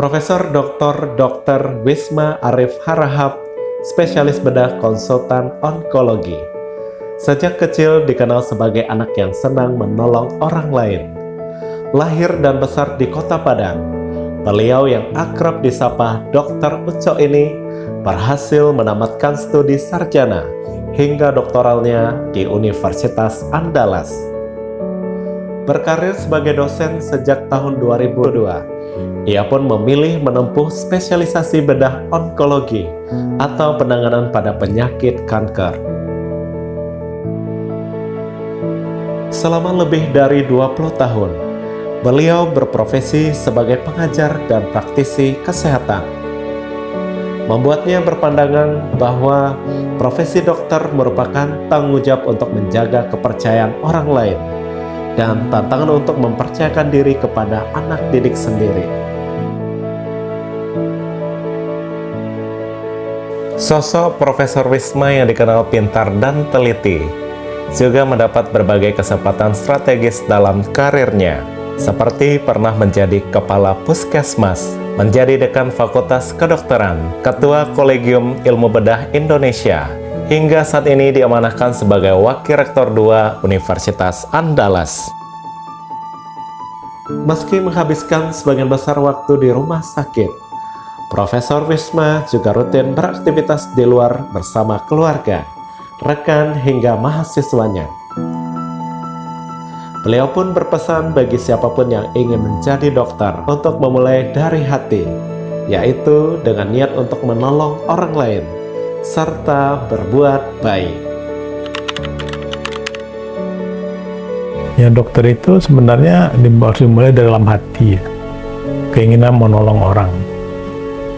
Profesor Dr. Wisma Arif Harahap, spesialis bedah konsultan onkologi. Sejak kecil dikenal sebagai anak yang senang menolong orang lain. Lahir dan besar di Kota Padang, beliau yang akrab disapa Dr. Uco ini berhasil menamatkan studi sarjana hingga doktoralnya di Universitas Andalas. Berkarir sebagai dosen sejak tahun 2002, ia pun memilih menempuh spesialisasi bedah onkologi atau penanganan pada penyakit kanker. Selama lebih dari 20 tahun, beliau berprofesi sebagai pengajar dan praktisi kesehatan. Membuatnya berpandangan bahwa profesi dokter merupakan tanggung jawab untuk menjaga kepercayaan orang lain dan tantangan untuk mempercayakan diri kepada anak didik sendiri. Sosok Profesor Wisma yang dikenal pintar dan teliti juga mendapat berbagai kesempatan strategis dalam karirnya, seperti pernah menjadi kepala puskesmas, menjadi dekan Fakultas Kedokteran, ketua Kolegium Ilmu Bedah Indonesia, hingga saat ini diamanahkan sebagai Wakil Rektor II Universitas Andalas. Meski menghabiskan sebagian besar waktu di rumah sakit, Profesor Wisma juga rutin beraktivitas di luar bersama keluarga, rekan hingga mahasiswanya. Beliau pun berpesan bagi siapapun yang ingin menjadi dokter untuk memulai dari hati, yaitu dengan niat untuk menolong orang lain, serta berbuat baik. Ya, dokter itu sebenarnya harus dimulai dari dalam hati, keinginan menolong orang.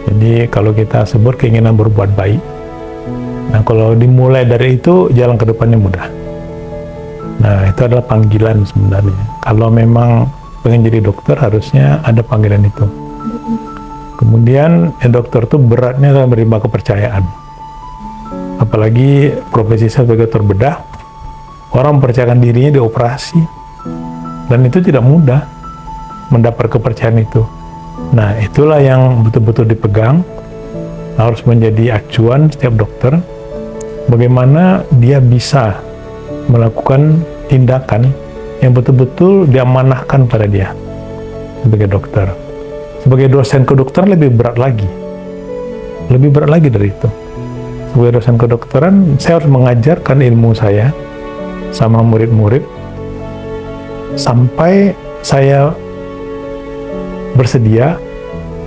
Jadi kalau kita sebut keinginan berbuat baik, nah kalau dimulai dari itu, jalan ke depannya mudah. Nah, itu adalah panggilan sebenarnya. Kalau memang pengen jadi dokter, harusnya ada panggilan itu. Kemudian, dokter itu beratnya adalah menerima kepercayaan. Apalagi profesi saya sebagai dokter bedah, orang mempercayakan dirinya di operasi. Dan itu tidak mudah mendapat kepercayaan itu. Nah, itulah yang betul-betul dipegang, harus menjadi acuan setiap dokter, bagaimana dia bisa melakukan tindakan yang betul-betul diamanahkan pada dia sebagai dokter. Sebagai dosen kedokteran lebih berat lagi dari itu. Sebagai dosen kedokteran, saya harus mengajarkan ilmu saya sama murid-murid sampai saya bersedia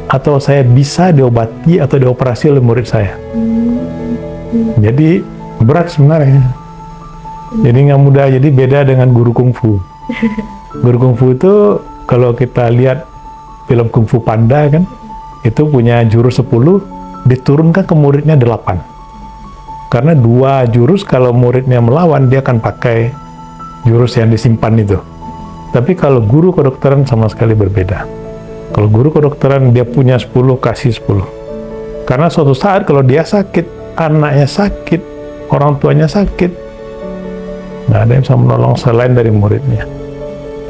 atau saya bisa diobati atau dioperasi oleh murid saya. Jadi berat sebenarnya. Jadi nggak mudah. Jadi beda dengan guru kungfu. Guru kungfu itu kalau kita lihat film Kungfu Panda kan, itu punya jurus 10, diturunkan ke muridnya 8. Karena 2 jurus kalau muridnya melawan, dia akan pakai jurus yang disimpan itu. Tapi kalau guru kedokteran sama sekali berbeda. Kalau guru kedokteran dia punya 10, kasih 10. Karena suatu saat kalau dia sakit, anaknya sakit, orang tuanya sakit, nggak ada yang bisa menolong selain dari muridnya.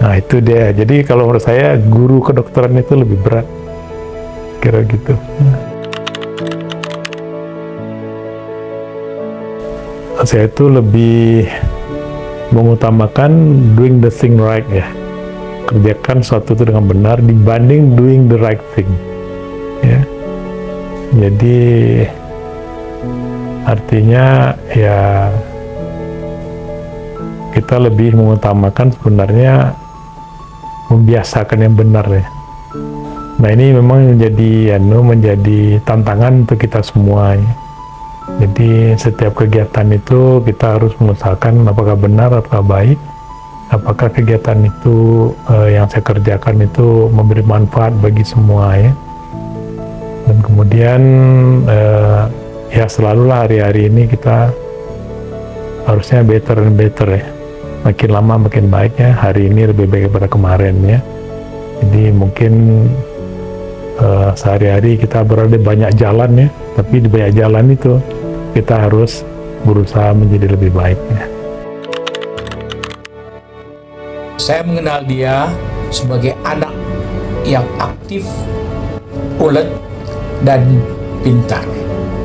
Nah, itu dia. Jadi kalau menurut saya, guru kedokteran itu lebih berat. Kira gitu. Saya itu lebih mengutamakan doing the thing right ya. Kerjakan sesuatu itu dengan benar dibanding doing the right thing. Ya. Jadi artinya ya kita lebih mengutamakan sebenarnya membiasakan yang benar ya. Nah, ini memang menjadi tantangan untuk kita semua ya. Jadi setiap kegiatan itu kita harus mengusahakan apakah benar atau baik, apakah kegiatan itu yang saya kerjakan itu memberi manfaat bagi semua ya. Dan kemudian ya selalulah hari-hari ini kita harusnya better and better ya. Makin lama makin baik ya. Hari ini lebih baik daripada kemarin ya. Jadi mungkin sehari-hari kita berada di banyak jalan ya, tapi di banyak jalan itu kita harus berusaha menjadi lebih baik ya. Saya mengenal dia sebagai anak yang aktif, ulet, dan pintar.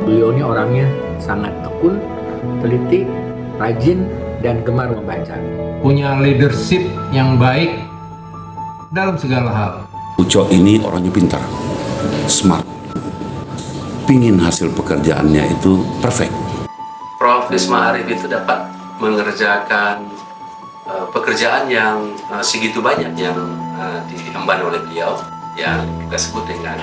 Beliau ini orangnya sangat tekun, teliti, rajin, dan gemar membaca. Punya leadership yang baik dalam segala hal. Uco ini orangnya pintar, smart, pingin hasil pekerjaannya itu perfect. Prof. Wisma Arif itu dapat mengerjakan pekerjaan yang segitu banyak yang diemban oleh beliau, yang kita sebut dengan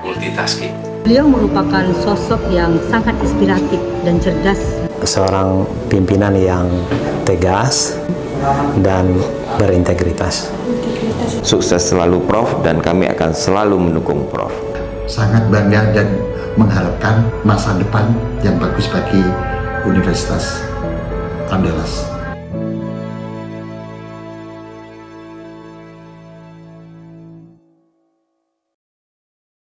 multitasking. Beliau merupakan sosok yang sangat inspiratif dan cerdas. Seorang pimpinan yang tegas dan berintegritas. Sukses selalu Prof, dan kami akan selalu mendukung Prof. Sangat bangga dan mengharapkan masa depan yang bagus bagi Universitas Andalas.